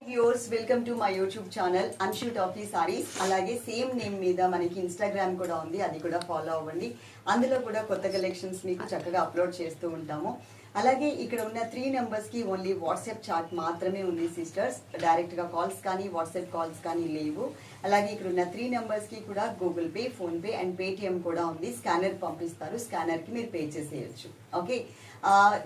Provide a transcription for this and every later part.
Viewers, welcome to my YouTube channel Anshu toffee saris. అలాగే same name మీద మనకి ఇన్స్టాగ్రామ్ కూడా ఉంది, అది కూడా ఫాలో అవ్వండి. అందులో కూడా కొత్త కలెక్షన్స్ మీకు చక్కగా అప్లోడ్ చేస్తూ ఉంటాము. అలాగే ఇక్కడ ఉన్న 3 నెంబర్స్కి ఓన్లీ వాట్సాప్ చాట్ మాత్రమే ఉంది సిస్టర్స్. డైరెక్ట్గా కాల్స్ కానీ వాట్సాప్ కాల్స్ కానీ లేవు. అలాగే ఇక్కడ ఉన్న 3 నెంబర్స్కి కూడా Google pay, PhonePe and Paytm కూడా ఉంది. స్కానర్ పంపిస్తారు, స్కానర్కి మీరు పే చేసేయచ్చు. ఓకే,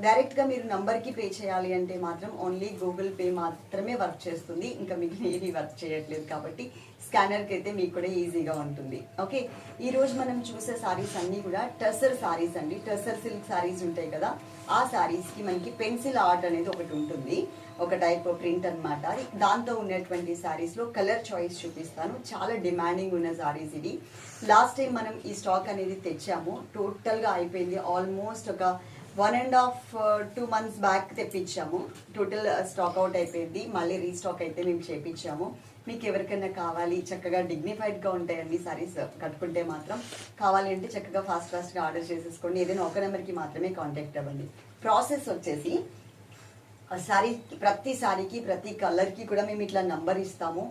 డైరెక్ట్గా మీరు నంబర్కి పే చేయాలి అంటే మాత్రం ఓన్లీ గూగుల్ పే మాత్రమే వర్క్ చేస్తుంది, ఇంకా మిగిలిన ఏది వర్క్ చేయట్లేదు. కాబట్టి స్కానర్కి అయితే మీకు కూడా ఈజీగా ఉంటుంది. ఓకే, ఈరోజు మనం చూసే సారీస్ అన్నీ కూడా టసర్ సారీస్ అండి. టసర్ సిల్క్ సారీస్ ఉంటాయి కదా, ఆ సారీస్కి మనకి పెన్సిల్ ఆర్ట్ అనేది ఒకటి ఉంటుంది, ఒక టైప్ ప్రింట్ అనమాట. దాంతో ఉన్నటువంటి సారీస్లో కలర్ చాయిస్ చూపిస్తాను. చాలా డిమాండింగ్ ఉన్న సారీస్ ఇది. లాస్ట్ టైం మనం ఈ స్టాక్ అనేది తెచ్చాము, టోటల్గా అయిపోయింది. ఆల్మోస్ట్ ఒక 1.5-2 months బ్యాక్ తెప్పించాము. టోటల్ స్టాక్ అవుట్ అయిపోయింది. మళ్ళీ రీస్టాక్ అయితే మేము చేపించాము. మీకు ఎవరికైనా కావాలి, చక్కగా డిగ్నిఫైడ్గా ఉంటాయండి సారీస్ కట్టుకుంటే మాత్రం. కావాలి అంటే చక్కగా ఫాస్ట్గా ఆర్డర్ చేసేసుకోండి. ఏదైనా ఒక నెంబర్కి మాత్రమే కాంటాక్ట్ అవ్వండి. ప్రాసెస్ వచ్చేసి సారీ, ప్రతి సారీకి ప్రతి కలర్కి కూడా మేము ఇట్లా నంబర్ ఇస్తాము.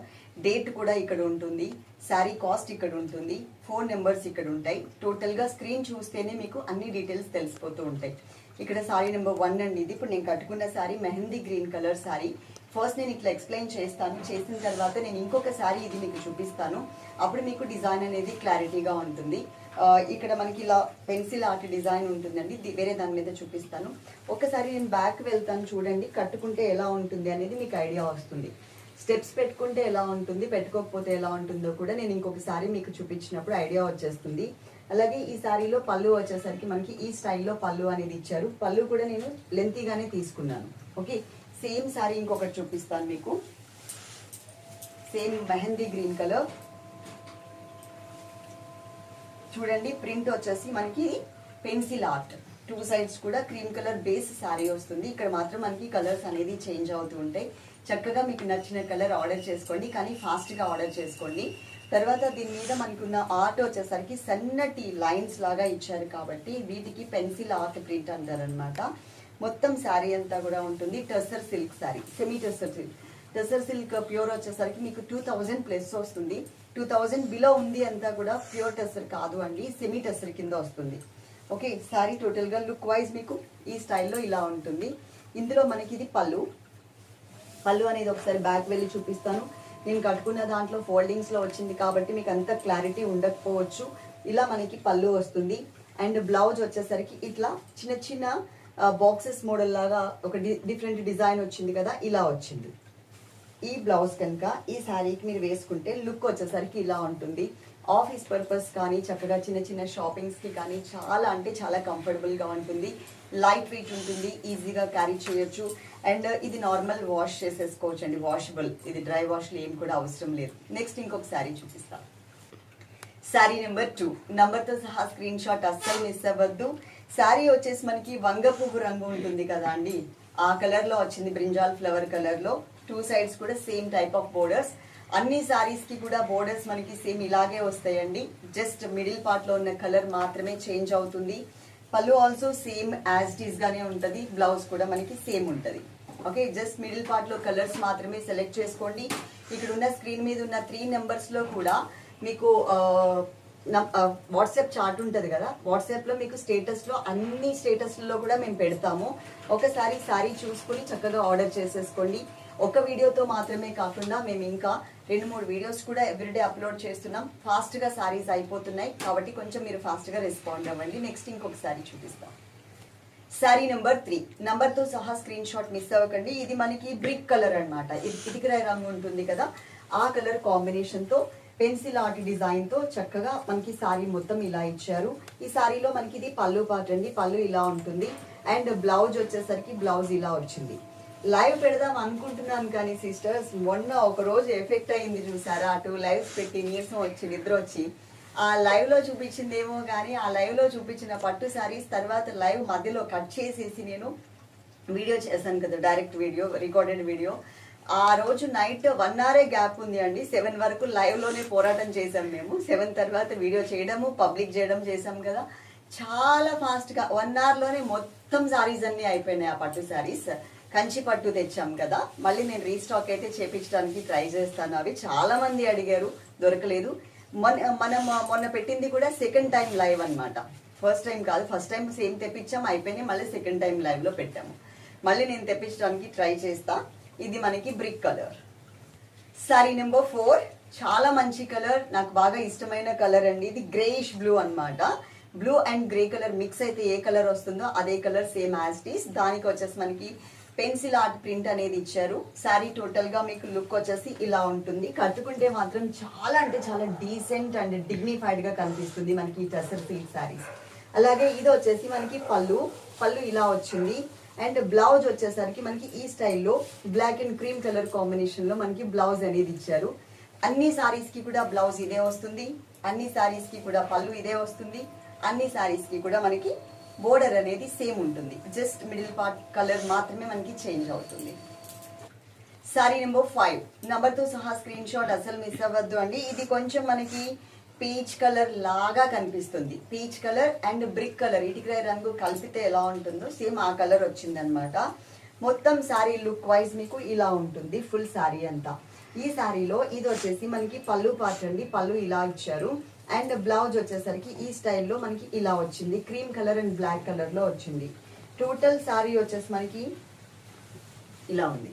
డేట్ కూడా ఇక్కడ ఉంటుంది, శారీ కాస్ట్ ఇక్కడ ఉంటుంది, 4 నెంబర్స్ ఇక్కడ ఉంటాయి. టోటల్గా స్క్రీన్ చూస్తేనే మీకు అన్ని డీటెయిల్స్ తెలిసిపోతూ ఉంటాయి. ఇక్కడ సారీ నెంబర్ 1 అండి. ఇది ఇప్పుడు నేను కట్టుకున్న sorry mehndi green colour sorry. First నేను ఇట్లా ఎక్స్ప్లెయిన్ చేస్తాను, చేసిన తర్వాత నేను ఇంకొక సారీ ఇది మీకు చూపిస్తాను. అప్పుడు మీకు డిజైన్ అనేది క్లారిటీగా ఉంటుంది. ఇక్కడ మనకి ఇలా పెన్సిల్ ఆర్ట్ డిజైన్ ఉంటుందండి, వేరే దాని మీద చూపిస్తాను. ఒకసారి నేను బ్యాక్ వెళ్తాను చూడండి, కట్టుకుంటే ఎలా ఉంటుంది అనేది మీకు ఐడియా వస్తుంది. స్టెప్స్ పెట్టుకుంటే ఎలా ఉంటుంది, పెట్టుకోకపోతే ఎలా ఉంటుందో కూడా నేను ఇంకొకసారి మీకు చూపించినప్పుడు ఐడియా వచ్చేస్తుంది. అలాగే ఈ సారీలో పళ్ళు వచ్చేసరికి మనకి ఈ స్టైల్లో పళ్ళు అనేది ఇచ్చారు. పళ్ళు కూడా నేను లెంతీగానే తీసుకున్నాను. ఓకే, సేమ్ సారీ ఇంకొకటి చూపిస్తాను మీకు. సేమ్ మెహందీ గ్రీన్ కలర్ చూడండి. ప్రింట్ వచ్చేసి మనకి పెన్సిల్ ఆర్ట్, 2 sides కూడా క్రీమ్ కలర్ బేస్ సారీ వస్తుంది. ఇక్కడ మాత్రం మనకి కలర్స్ అనేది చేంజ్ అవుతూ ఉంటాయి. చక్కగా మీకు నచ్చిన కలర్ ఆర్డర్ చేసుకోండి, కానీ ఫాస్ట్గా ఆర్డర్ చేసుకోండి. తర్వాత దీని మీద మనకున్న ఆర్ట్ వచ్చేసరికి సన్నటి లైన్స్ లాగా ఇచ్చారు కాబట్టి వీటికి పెన్సిల్ ఆర్ట్ ప్రింట్ అంటారనమాట. మొత్తం శారీ అంతా కూడా ఉంటుంది tussar silk sari, semi tussar silk. Tussar silk pure వచ్చేసరికి మీకు 2000+ వస్తుంది. 2000 బిలో ఉంది అంతా కూడా ప్యూర్ టసర్ కాదు అండి, సెమీ టసర్ కింద వస్తుంది. ఓకే, శారీ టోటల్గా లుక్ వైజ్ మీకు ఈ స్టైల్లో ఇలా ఉంటుంది. ఇందులో మనకి ఇది పళ్ళు అనేది ఒకసారి బ్యాక్ వెళ్ళి చూపిస్తాను. నేను కట్టుకున్న దాంట్లో ఫోల్డింగ్స్లో వచ్చింది కాబట్టి మీకు అంత క్లారిటీ ఉండకపోవచ్చు. ఇలా మనకి పళ్ళు వస్తుంది. అండ్ బ్లౌజ్ వచ్చేసరికి ఇట్లా చిన్న చిన్న బాక్సెస్ మోడల్ లాగా ఒక డిఫరెంట్ డిజైన్ వచ్చింది కదా, ఇలా వచ్చింది. ఈ బ్లౌజ్ కనుక ఈ శారీకి మీరు వేసుకుంటే లుక్ వచ్చేసరికి ఇలా ఉంటుంది. ఆఫీస్ పర్పస్ కానీ చక్కగా చిన్న చిన్న షాపింగ్స్కి కానీ చాలా అంటే చాలా కంఫర్టబుల్గా ఉంటుంది. లైట్ వెయిట్ ఉంటుంది, ఈజీగా క్యారీ చేయొచ్చు. అండ్ ఇది నార్మల్ వాష్ చేసేసుకోవచ్చు అండి, వాషబుల్. ఇది డ్రై వాష్లు ఏం కూడా అవసరం లేదు. నెక్స్ట్ ఇంకొక శారీ చూపిస్తాను. శారీ నెంబర్ 2 నంబర్తో సహా స్క్రీన్ షాట్ అస్సలు మిస్ అవ్వద్దు. శారీ వచ్చేసి మనకి వంగ పువ్వు రంగు ఉంటుంది కదా అండి, ఆ కలర్లో వచ్చింది, బ్రింజాల్ ఫ్లవర్ కలర్లో. 2 sides కూడా సేమ్ టైప్ ఆఫ్ బోర్డర్స్. అన్ని సారీస్కి కూడా బోర్డర్స్ మనకి సేమ్ ఇలాగే వస్తాయండి. జస్ట్ మిడిల్ పార్ట్లో ఉన్న కలర్ మాత్రమే చేంజ్ అవుతుంది. పళ్ళు also same as it is గానే ఉంటుంది. బ్లౌజ్ కూడా మనకి సేమ్ ఉంటుంది. ఓకే, జస్ట్ మిడిల్ పార్ట్లో కలర్స్ మాత్రమే సెలెక్ట్ చేసుకోండి. ఇక్కడ ఉన్న స్క్రీన్ మీద ఉన్న 3 నెంబర్స్లో కూడా మీకు వాట్సాప్ చార్ట్ ఉంటుంది కదా, వాట్సాప్లో మీకు స్టేటస్లో అన్ని స్టేటస్లలో కూడా మేము పెడతాము. ఒకసారి సారీ చూసుకుని చక్కగా ఆర్డర్ చేసేసుకోండి. ఒక వీడియోతో మాత్రమే కాకుండా మేము ఇంకా 2-3 వీడియోస్ కూడా ఎవ్రీడే అప్లోడ్ చేస్తున్నాం. ఫాస్ట్గా సారీస్ అయిపోతున్నాయి కాబట్టి కొంచెం మీరు ఫాస్ట్గా రెస్పాండ్ అవ్వండి. నెక్స్ట్ ఇంకొక సారీ చూపిస్తాం. శారీ నెంబర్ 3 నంబర్తో సహా స్క్రీన్ షాట్ మిస్ అవ్వకండి. ఇది మనకి బ్రిక్ కలర్ అనమాట, ఇటుకరాయ రంగు ఉంటుంది కదా, ఆ కలర్ కాంబినేషన్తో పెన్సిల్ ఆర్ట్ డిజైన్తో చక్కగా మనకి సారీ మొత్తం ఇలా ఇచ్చారు. ఈ సారీలో మనకి ఇది పళ్ళు పార్ట్ అండి, పళ్ళు ఇలా ఉంటుంది. అండ్ బ్లౌజ్ వచ్చేసరికి బ్లౌజ్ ఇలా వచ్చింది. లైవ్ పెడదాం అనుకుంటున్నాను కానీ సిస్టర్స్, మొన్న ఒక రోజు ఎఫెక్ట్ అయింది చూసారా, 2 lives పెట్టి నీరసం వచ్చి నిద్ర వచ్చి ఆ లైవ్లో చూపించిందేమో కానీ ఆ లైవ్లో చూపించిన పట్టు సారీస్ తర్వాత లైవ్ మధ్యలో కట్ చేసేసి నేను వీడియో చేశాను కదా, డైరెక్ట్ వీడియో, రికార్డెడ్ వీడియో. ఆ రోజు నైట్ 1 hour గ్యాప్ ఉంది అండి. 7 వరకు లైవ్లోనే పోరాటం చేసాం మేము. 7 తర్వాత వీడియో చేయడము, పబ్లిక్ చేయడం చేసాం కదా. చాలా ఫాస్ట్గా 1 hourలోనే మొత్తం సారీస్ అన్నీ అయిపోయినాయి, ఆ పట్టు సారీస్. కంచి పట్టు తెచ్చాం కదా, మళ్ళీ నేను రీస్టాక్ అయితే చేపించడానికి ట్రై చేస్తాను. అవి చాలా మంది అడిగారు, దొరకలేదు. మనం మొన్న పెట్టింది కూడా సెకండ్ టైం లైవ్ అన్నమాట, ఫస్ట్ టైం కాదు. ఫస్ట్ టైం సేమ్ తెప్పించాం, అయిపోయినాయి. మళ్ళీ సెకండ్ టైం లైవ్ లో పెట్టాము. మళ్ళీ నేను తెప్పించడానికి ట్రై చేస్తా. ఇది మనకి బ్రిక్ కలర్. సారీ నెంబర్ 4 చాలా మంచి కలర్, నాకు బాగా ఇష్టమైన కలర్ అండి. ఇది గ్రేయిష్ బ్లూ అన్నమాట. Blue and grey colour mix అయితే ఏ కలర్ వస్తుందో అదే colour same as it is. దానికి వచ్చేసి మనకి పెన్సిల్ ఆర్ట్ ప్రింట్ అనేది ఇచ్చారు. శారీ టోటల్ గా మీకు లుక్ వచ్చేసి ఇలా ఉంటుంది. కట్టుకుంటే మాత్రం చాలా అంటే చాలా డీసెంట్ అండ్ డిగ్నిఫైడ్ గా కనిపిస్తుంది మనకి ఈ టసర్ సిల్క్ శారీస్. అలాగే ఇది వచ్చేసి మనకి పళ్ళు ఇలా వచ్చింది. అండ్ బ్లౌజ్ వచ్చేసరికి మనకి ఈ స్టైల్లో black and cream colour combination లో మనకి బ్లౌజ్ అనేది ఇచ్చారు. అన్ని సారీస్ కి కూడా బ్లౌజ్ ఇదే వస్తుంది, అన్ని సారీస్ కి కూడా పళ్ళు ఇదే వస్తుంది, అన్ని సారీస్ కి కూడా మనకి బోర్డర్ అనేది సేమ్ ఉంటుంది. జస్ట్ మిడిల్ పార్ట్ కలర్ మాత్రమే మనకి చేంజ్ అవుతుంది. సారీ నెంబర్ 5 నంబర్తో సహా స్క్రీన్ షాట్ అసలు మిస్ అవ్వద్దు అండి. ఇది కొంచెం మనకి పీచ్ కలర్ లాగా కనిపిస్తుంది. Peach colour and brick colour, ఇటుక రంగు కలిపితే ఎలా ఉంటుందో సేమ్ ఆ కలర్ వచ్చింది అనమాట. మొత్తం శారీ లుక్ వైజ్ మీకు ఇలా ఉంటుంది ఫుల్ శారీ అంతా. ఈ శారీలో ఇది వచ్చేసి మనకి పళ్ళు పార్ట్ అండి. పళ్ళు ఇలా ఇచ్చారు. అండ్ బ్లౌజ్ వచ్చేసరికి ఈ స్టైల్లో మనకి ఇలా వచ్చింది, cream colour and black colour లో వచ్చింది. టోటల్ శారీ వచ్చేసి మనకి ఇలా ఉంది.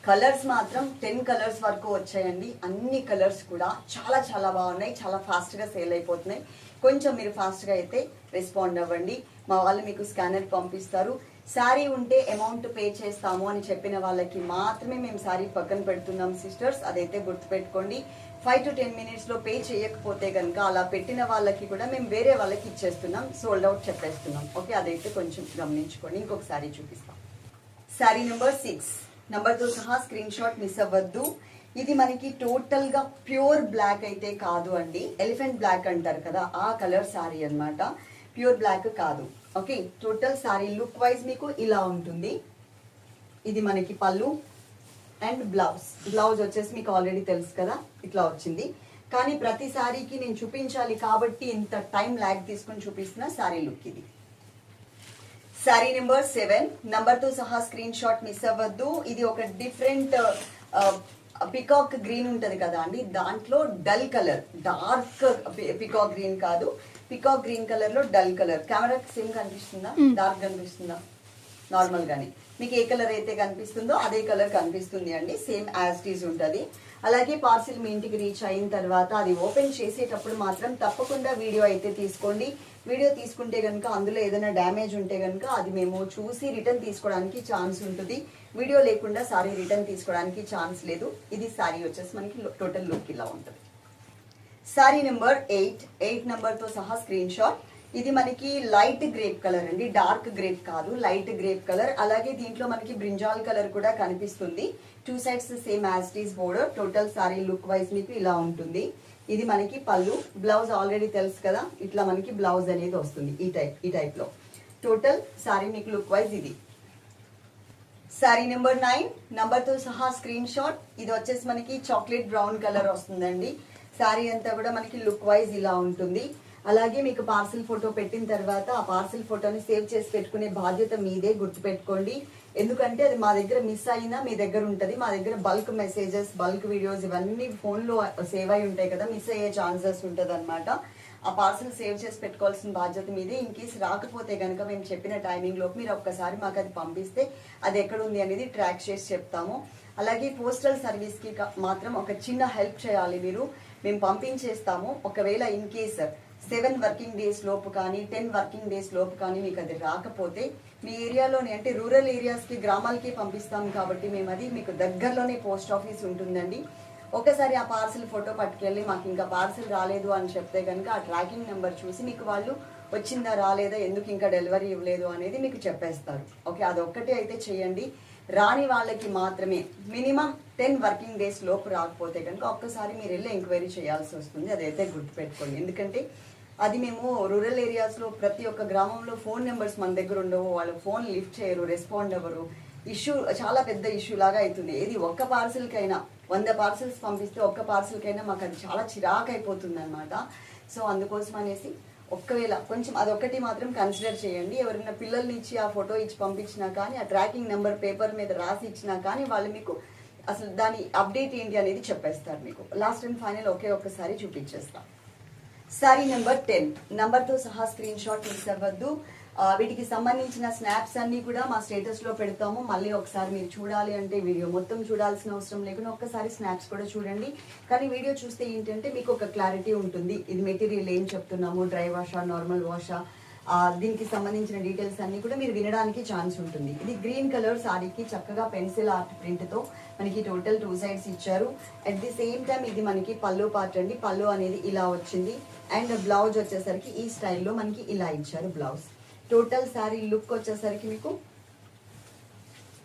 కలర్స్ మాత్రం 10 కలర్స్ వరకు వచ్చాయండి. అన్ని కలర్స్ కూడా చాలా చాలా బాగున్నాయి, చాలా ఫాస్ట్గా సేల్ అయిపోతున్నాయి. కొంచెం మీరు ఫాస్ట్గా అయితే రెస్పాండ్ అవ్వండి. మా వాళ్ళు మీకు స్కానర్ పంపిస్తారు. శారీ ఉంటే అమౌంట్ పే చేస్తాము అని చెప్పిన వాళ్ళకి మాత్రమే మేము శారీ పక్కన పెడుతున్నాం సిస్టర్స్, అదైతే గుర్తుపెట్టుకోండి. 5 to 10 మినిట్స్లో పే చేయకపోతే కనుక అలా పెట్టిన వాళ్ళకి కూడా మేము వేరే వాళ్ళకి ఇచ్చేస్తున్నాం, సోల్డ్ అవుట్ చెప్పేస్తున్నాం. ఓకే, అదైతే కొంచెం గమనించుకోండి. ఇంకొక శారీ చూపిస్తాం. శారీ నెంబర్ 6 నంబర్తో సహా స్క్రీన్ షాట్ మిస్ అవ్వద్దు. ఇది మనకి టోటల్ గా ప్యూర్ బ్లాక్ అయితే కాదు అండి, ఎలిఫెంట్ బ్లాక్ అంటారు కదా ఆ కలర్ శారీ అన్నమాట. ప్యూర్ బ్లాక్ కాదు. Okay, total sari look wise మీకు ఇలా ఉంటుంది. ఇది మనకి పళ్ళు అండ్ బ్లౌజ్ వచ్చేసి మీకు ఆల్రెడీ తెలుసు కదా ఇట్లా వచ్చింది. కానీ ప్రతి శారీకి నేను చూపించాలి కాబట్టి ఇంత టైం ల్యాగ్ తీసుకొని చూపిస్తున్న శారీ లుక్ ఇది. శారీ నెంబర్ 7 నంబర్తో సహా స్క్రీన్ షాట్ మిస్ అవ్వద్దు. ఇది ఒక డిఫరెంట్ పికాక్ గ్రీన్ ఉంటది కదా అండి, దాంట్లో dull colour, dark peacock green కాదు, పికాక్ గ్రీన్ కలర్ లో డల్ కలర్. కెమెరాకి సేమ్ కనిపిస్తుందా, డార్క్ కనిపిస్తుందా? నార్మల్ గానే మీకు ఏ కలర్ అయితే కనిపిస్తుందో అదే కలర్ కనిపిస్తుంది అండి, సేమ్ యాజ్ ఇట్ ఈజ్ ఉంటుంది. అలాగే పార్సిల్ మీ ఇంటికి రీచ్ అయిన తర్వాత అది ఓపెన్ చేసేటప్పుడు మాత్రం తప్పకుండా వీడియో అయితే తీసుకోండి. వీడియో తీసుకుంటే కనుక అందులో ఏదైనా డ్యామేజ్ ఉంటే కనుక అది మేము చూసి రిటర్న్ తీసుకోవడానికి ఛాన్స్ ఉంటుంది. వీడియో లేకుండా సారీ రిటర్న్ తీసుకోవడానికి ఛాన్స్ లేదు. ఇది సారీ వచ్చేసి మనకి టోటల్ లుక్ ఇలా ఉంటుంది. సారీ నెంబర్ 8 నెంబర్తో సహా స్క్రీన్ షాట్. ఇది మనకి లైట్ గ్రేప్ కలర్ అండి, డార్క్ గ్రేప్ కాదు, లైట్ గ్రేప్ కలర్. అలాగే దీంట్లో మనకి బ్రింజాల్ కలర్ కూడా కనిపిస్తుంది. 2 sides same as it is border. Total sorry look wise మీకు ఇలా ఉంటుంది. ఇది మనకి పళ్ళు, బ్లౌజ్ ఆల్రెడీ తెలుసు కదా, ఇట్లా మనకి బ్లౌజ్ అనేది వస్తుంది ఈ టైప్ లో. టోటల్ సారీ మీకు లుక్ వైజ్ ఇది. సారీ నెంబర్ 9 నంబర్తో సహా స్క్రీన్ షాట్. ఇది వచ్చేసి మనకి చాక్లెట్ బ్రౌన్ కలర్ వస్తుందండి. సారీ అంతా కూడా మనకి లుక్ వైజ్ ఇలా ఉంటుంది. అలాగే మీకు పార్సిల్ ఫోటో పెట్టిన తర్వాత ఆ పార్సిల్ ఫోటోని సేవ్ చేసి పెట్టుకునే బాధ్యత మీదే, గుర్తుపెట్టుకోండి. ఎందుకంటే అది మా దగ్గర మిస్ అయినా మీ దగ్గర ఉంటుంది. మా దగ్గర బల్క్ మెసేజెస్, బల్క్ వీడియోస్ ఇవన్నీ ఫోన్లో సేవ్ అయి ఉంటాయి కదా, మిస్ అయ్యే ఛాన్సెస్ ఉంటుంది అనమాట. ఆ పార్సిల్ సేవ్ చేసి పెట్టుకోవాల్సిన బాధ్యత మీదే. ఇన్ కేసు రాకపోతే కనుక మేము చెప్పిన టైమింగ్ లోపు మీరు ఒక్కసారి మాకు అది పంపిస్తే అది ఎక్కడ ఉంది అనేది ట్రాక్ చేసి చెప్తాము. అలాగే పోస్టల్ సర్వీస్కి మాత్రం ఒక చిన్న హెల్ప్ చేయాలి మీరు. మేము పంపించేస్తాము. ఒకవేళ ఇన్ కేస్ 7 వర్కింగ్ డేస్ లోపు కానీ 10 వర్కింగ్ డేస్ లోపు కానీ మీకు అది రాకపోతే మీ ఏరియాలోనే, అంటే రూరల్ ఏరియాస్కి, గ్రామాలకి పంపిస్తాం కాబట్టి మేము అది మీకు దగ్గరలోనే పోస్ట్ ఆఫీస్ ఉంటుందండి. ఒకసారి ఆ పార్సిల్ ఫోటో పట్టుకెళ్ళి మాకు ఇంకా పార్సిల్ రాలేదు అని చెప్తే కనుక ఆ ట్రాకింగ్ నెంబర్ చూసి మీకు వాళ్ళు వచ్చిందా రాలేదా, ఎందుకు ఇంకా డెలివరీ ఇవ్వలేదు అనేది మీకు చెప్పేస్తారు. ఓకే, అదొక్కటి అయితే చేయండి. రాని వాళ్ళకి మాత్రమే మినిమం 10 వర్కింగ్ డేస్ లోపు రాకపోతే కనుక ఒక్కసారి మీరు వెళ్ళి ఎంక్వైరీ చేయాల్సి వస్తుంది. అదైతే గుర్తుపెట్టుకోండి. ఎందుకంటే అది మేము రూరల్ ఏరియాస్లో ప్రతి ఒక్క గ్రామంలో ఫోన్ నెంబర్స్ మన దగ్గర ఉండవు, వాళ్ళు ఫోన్ లిఫ్ట్ చేయరు, రెస్పాండ్ అవ్వరు. ఇష్యూ చాలా పెద్ద ఇష్యూ లాగా అవుతుంది. ఇది ఒక్క పార్సిల్కైనా 100 పార్సిల్స్ పంపిస్తే ఒక్క పార్సిల్కైనా మాకు అది చాలా చిరాకు అయిపోతుంది అనమాట. సో అందుకోసం అనేసి ఒక్కవేళ కొంచెం అదొక్కటి మాత్రం కన్సిడర్ చేయండి. ఎవరైనా పిల్లల్ని ఇచ్చి ఆ ఫోటో ఇచ్చి పంపించినా కానీ, ఆ ట్రాకింగ్ నెంబర్ పేపర్ మీద రాసి ఇచ్చినా కానీ వాళ్ళు మీకు అసలు దాని అప్డేట్ ఏంటి అనేది చెప్పేస్తారు మీకు. లాస్ట్ అండ్ ఫైనల్ ఒక్కసారి చూపించేస్తాం. సారీ నెంబర్ 10 నంబర్తో సహా స్క్రీన్ షాట్ మిస్ అవ్వద్దు. వీటికి సంబంధించిన స్నాప్స్ అన్ని కూడా మా స్టేటస్లో పెడతాము. మళ్ళీ ఒకసారి మీరు చూడాలి అంటే వీడియో మొత్తం చూడాల్సిన అవసరం లేకుండా ఒక్కసారి స్నాప్స్ కూడా చూడండి. కానీ వీడియో చూస్తే ఏంటంటే మీకు ఒక క్లారిటీ ఉంటుంది. ఇది మెటీరియల్ ఏం చెప్తున్నాము, డ్రై వాషా, నార్మల్ వాషా, దీనికి సంబంధించిన డీటెయిల్స్ అన్ని కూడా మీరు వినడానికి ఛాన్స్ ఉంటుంది. ఇది గ్రీన్ కలర్ సారీకి చక్కగా పెన్సిల్ ఆర్ట్ ప్రింట్తో మనకి టోటల్ 2 సైడ్స్ ఇచ్చారు. అట్ ది సేమ్ టైం ఇది మనకి పళ్ళు పార్ట్ అండి. పళ్ళు అనేది ఇలా వచ్చింది. అండ్ బ్లౌజ్ వచ్చేసరికి ఈ స్టైల్లో మనకి ఇలా ఇచ్చారు బ్లౌజ్. టోటల్ శారీ లుక్ వచ్చేసరికి మీకు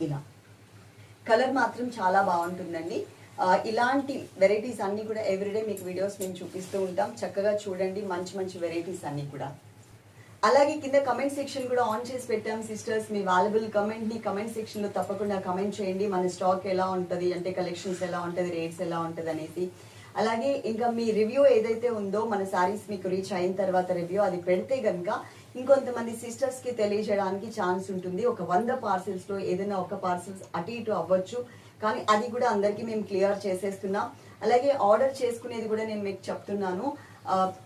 ఇలా కలర్ మాత్రం చాలా బాగుంటుందండి. ఇలాంటి వెరైటీస్ అన్నీ కూడా ఎవ్రీడే మీకు వీడియోస్ మేము చూపిస్తూ ఉంటాం. చక్కగా చూడండి మంచి మంచి వెరైటీస్ అన్నీ కూడా. అలాగే కింద కమెంట్ సెక్షన్ కూడా ఆన్ చేసి పెట్టాం సిస్టర్స్. మీ వాల్యుబుల్ కమెంట్ని కమెంట్ సెక్షన్లో తప్పకుండా కమెంట్ చేయండి. మన స్టాక్ ఎలా ఉంటుంది అంటే, కలెక్షన్స్ ఎలా ఉంటుంది, రేట్స్ ఎలా ఉంటుంది అనేసి. అలాగే ఇంకా మీ రివ్యూ ఏదైతే ఉందో, మన శారీస్ మీకు రీచ్ అయిన తర్వాత రివ్యూ అది పెడితే కనుక ఇంకొంతమంది సిస్టర్స్కి తెలియజేయడానికి ఛాన్స్ ఉంటుంది. ఒక 100 పార్సిల్స్లో ఏదైనా ఒక పార్సిల్స్ అటు ఇటు అవ్వచ్చు, కానీ అది కూడా అందరికీ మేము క్లియర్ చేసేస్తున్నాం. అలాగే ఆర్డర్ చేసుకునేది కూడా నేను మీకు చెప్తున్నాను.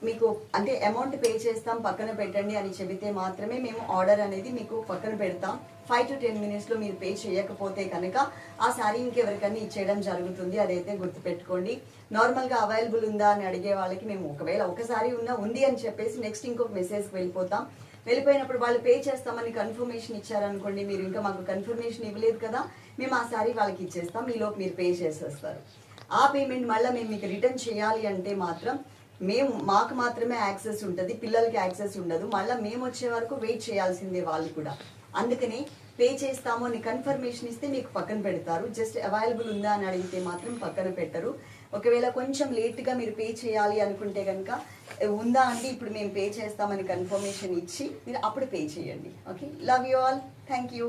మీకు అంటే అమౌంట్ పే చేస్తాం పక్కన పెట్టండి అని చెబితే మాత్రమే మేము ఆర్డర్ అనేది మీకు పక్కన పెడతాం. 5 to 10 మినిట్స్లో మీరు పే చేయకపోతే కనుక ఆ శారీ ఇంకెవరికన్నా ఇచ్చేయడం జరుగుతుంది. అదైతే గుర్తుపెట్టుకోండి. నార్మల్గా అవైలబుల్ ఉందా అని అడిగే వాళ్ళకి మేము ఒకవేళ ఒకసారి ఉంది అని చెప్పేసి నెక్స్ట్ ఇంకొక మెసేజ్కి వెళ్ళిపోయినప్పుడు వాళ్ళు పే చేస్తామని కన్ఫర్మేషన్ ఇచ్చారనుకోండి, మీరు ఇంకా మాకు కన్ఫర్మేషన్ ఇవ్వలేదు కదా, మేము ఆ శారీ వాళ్ళకి ఇచ్చేస్తాం. ఈలోపు మీరు పే చేసేస్తారు. ఆ పేమెంట్ మళ్ళీ మేము మీకు రిటర్న్ చేయాలి అంటే మాత్రం మాకు మాత్రమే యాక్సెస్ ఉంటుంది, పిల్లలకి యాక్సెస్ ఉండదు. మళ్ళీ మేము వచ్చే వరకు వెయిట్ చేయాల్సిందే వాళ్ళు కూడా. అందుకని పే చేస్తాము అని కన్ఫర్మేషన్ ఇస్తే మీకు పక్కన పెడతారు. జస్ట్ అవైలబుల్ ఉందా అని అడిగితే మాత్రం పక్కన పెట్టరు. ఒకవేళ కొంచెం లేట్గా మీరు పే చేయాలి అనుకుంటే కనుక ఉందా అండి ఇప్పుడు మేము పే చేస్తామని కన్ఫర్మేషన్ ఇచ్చి మీరు అప్పుడు పే చేయండి. Okay, love you all, thank you.